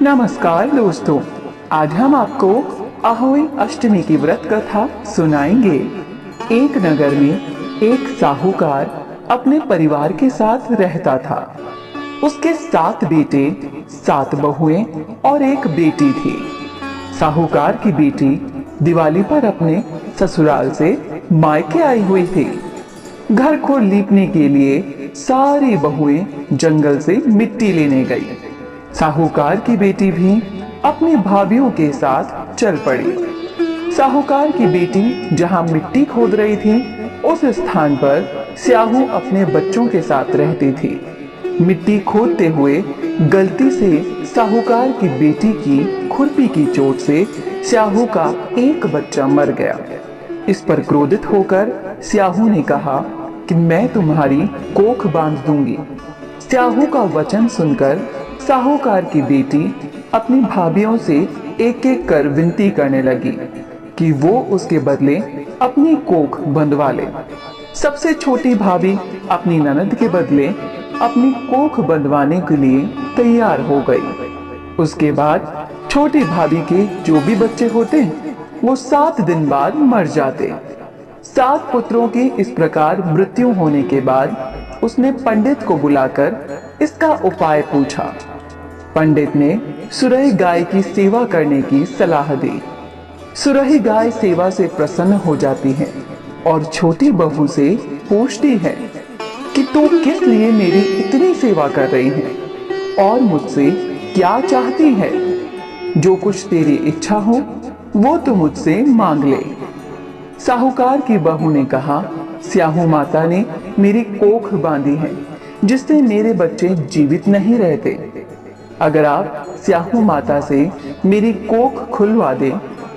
नमस्कार दोस्तों, आज हम आपको अहोई अष्टमी की व्रत कथा सुनाएंगे। एक नगर में एक साहूकार अपने परिवार के साथ रहता था। उसके 7 बेटे, 7 बहुएं और एक बेटी थी। साहूकार की बेटी दिवाली पर अपने ससुराल से मायके आई हुई थी। घर को लीपने के लिए सारी बहुएं जंगल से मिट्टी लेने गई। साहूकार की बेटी भी अपनी भाभीओं के साथ चल पड़ी। साहूकार की बेटी जहां मिट्टी खोद रही थी, उस स्थान पर स्याहू अपने बच्चों के साथ रहती थी। मिट्टी खोदते हुए गलती से साहूकार की बेटी की खुरपी की चोट से स्याहू का एक बच्चा मर गया। इस पर क्रोधित होकर स्याहू ने कहा कि मैं तुम्हारी कोख बांध दूंगी। स्याहू का वचन सुनकर साहूकार की बेटी अपनी भाभीओं से एक एक कर विनती करने लगी कि वो उसके बदले अपनी कोख बंधवा ले। सबसे छोटी भाभी अपनी ननद के बदले अपनी कोख बंधवाने के लिए तैयार हो गई। उसके बाद छोटी भाभी के जो भी बच्चे होते वो 7 दिन बाद मर जाते। 7 पुत्रों की इस प्रकार मृत्यु होने के बाद उसने पंडित को बुलाकर इसका उपाय पूछा। पंडित ने सुरही गाय की सेवा करने की सलाह दी। सुरही गाय सेवा से प्रसन्न हो जाती है और छोटी बहू से पूछती है कि तू किस लिए मेरी इतनी सेवा कर रही है और मुझसे क्या चाहती है। जो कुछ तेरी इच्छा हो वो तू मुझसे मांग ले। साहूकार की बहू ने कहा, स्याहू माता ने मेरी कोख बांधी है जिससे मेरे बच्चे जीवित नहीं रहते। अगर आप स्याहू माता से मेरी कोख खुलवा दे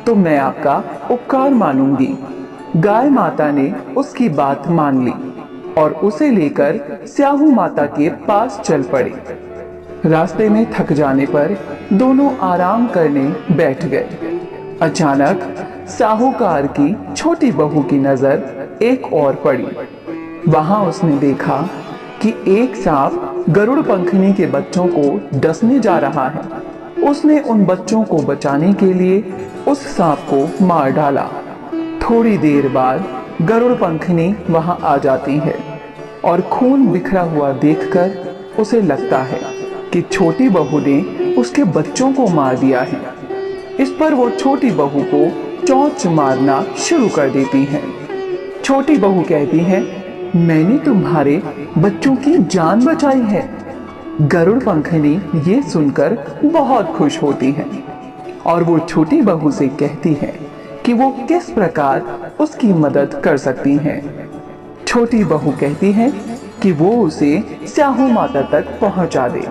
तो मैं आपका उपकार मानूंगी। गाय माता ने उसकी बात मान ली और उसे लेकर स्याहू माता के पास चल पड़ी। रास्ते में थक जाने पर दोनों आराम करने बैठ गए। अचानक साहूकार की छोटी बहू की नजर एक और पड़ी। वहां उसने देखा कि एक सांप गरुड़ पंखनी के बच्चों को डसने जा रहा है। उसने उन बच्चों को बचाने के लिए उस सांप को मार डाला। थोड़ी देर बाद गरुड़ पंखनी वहां आ जाती है और खून बिखरा हुआ देखकर उसे लगता है कि छोटी बहू ने उसके बच्चों को मार दिया है। इस पर वो छोटी बहू को चोंच मारना शुरू कर देती है। छोटी बहू कहती है, मैंने तुम्हारे बच्चों की जान बचाई है। गरुड़ पंखनी ये सुनकर बहुत खुश होती है और वो छोटी बहू से कहती है कि वो किस प्रकार उसकी मदद कर सकती है। छोटी बहू कहती है कि वो उसे स्याहू माता तक पहुंचा दे।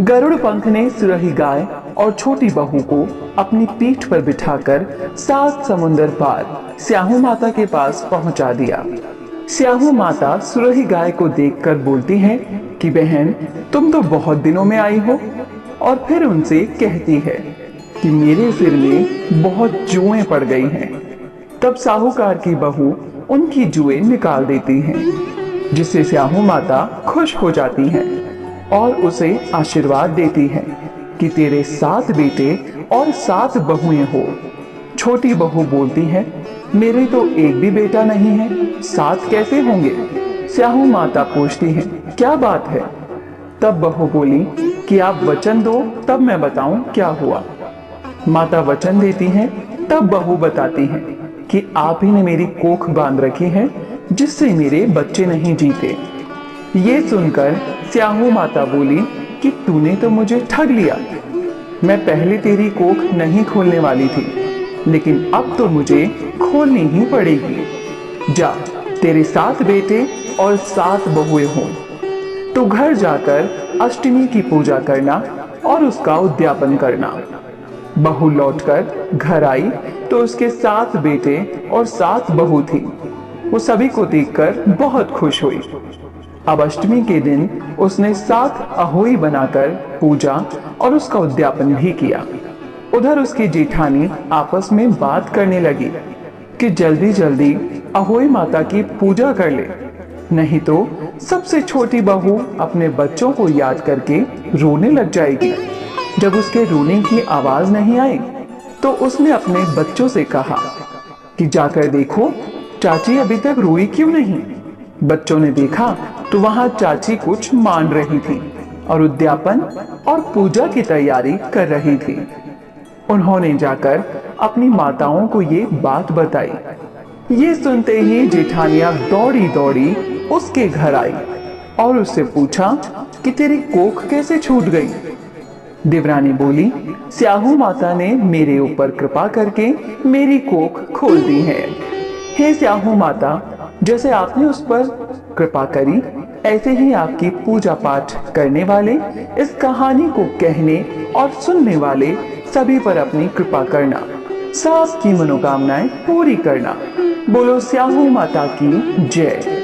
गरुड़ पंख ने सुरही गाय और छोटी बहू को अपनी पीठ पर बिठाकर 7 समुंदर पार स्याहू माता के पास पहुंचा दिया। स्याहू माता सुरही गाय को देखकर बोलती है कि बहन, तुम तो बहुत दिनों में आई हो। और फिर उनसे कहती है कि मेरे सिर में बहुत जुएं पड़ गई हैं। तब साहूकार की बहू उनकी जुएं निकाल देती हैं, जिससे स्याहू माता खुश हो जाती हैं और उसे आशीर्वाद देती है कि तेरे 7 बेटे और 7 बहुएं हो। छोटी बहू बोलती है, मेरे तो एक भी बेटा नहीं है, 7 कैसे होंगे। स्याहू माता पूछती है, क्या बात है। तब बहू बोली कि आप वचन दो तब मैं बताऊं क्या हुआ। माता वचन देती हैं। तब बहू बताती है कि आप ही ने मेरी कोख बांध रखी है जिससे मेरे बच्चे नहीं जीते। ये सुनकर स्याहू माता बोली कि तूने तो मुझे ठग लिया। मैं पहले तेरी कोख नहीं खोलने वाली थी, लेकिन अब तो मुझे खोलनी ही पड़ेगी। जा, तेरे 7 बेटे और 7 बहुएं हों। तो घर जाकर अष्टमी की पूजा करना और उसका उद्यापन करना। बहू लौटकर घर आई तो उसके 7 बेटे और 7 बहू थी। वो सभी को देखकर बहुत खुश हुई। अब अष्टमी के दिन उसने 7 अहोई बनाकर पूजा और उसका उद्यापन भी किया। उधर उसकी जेठानी आपस में बात करने लगी कि जल्दी जल्दी अहोई माता की पूजा कर ले, नहीं तो सबसे छोटी बहू अपने बच्चों को याद करके रोने लग जाएगी। जब उसके रोने की आवाज नहीं आई तो उसने अपने बच्चों से कहा कि जाकर देखो चाची अभी तक रोई क्यों नहीं। बच्चों ने देखा तो वहां चाची कुछ मान रही थी और उद्यापन और पूजा की तैयारी कर रही थी। उन्होंने जाकर अपनी माताओं को ये बात बताई। ये सुनते ही जेठानिया दौड़ी दौड़ी उसके घर आई और उससे पूछा कि तेरी कोख कैसे छूट गई। देवरानी बोली, स्याहू माता ने मेरे ऊपर कृपा करके मेरी कोख खोल दी है। हे स्याहू माता, जैसे आपने उस पर कृपा करी ऐसे ही आपकी पूजा पाठ करने वाले, इस कहानी को कहने और सुनने वाले सभी पर अपनी कृपा करना, सबकी मनोकामनाएं पूरी करना। बोलो स्याहू माता की जय।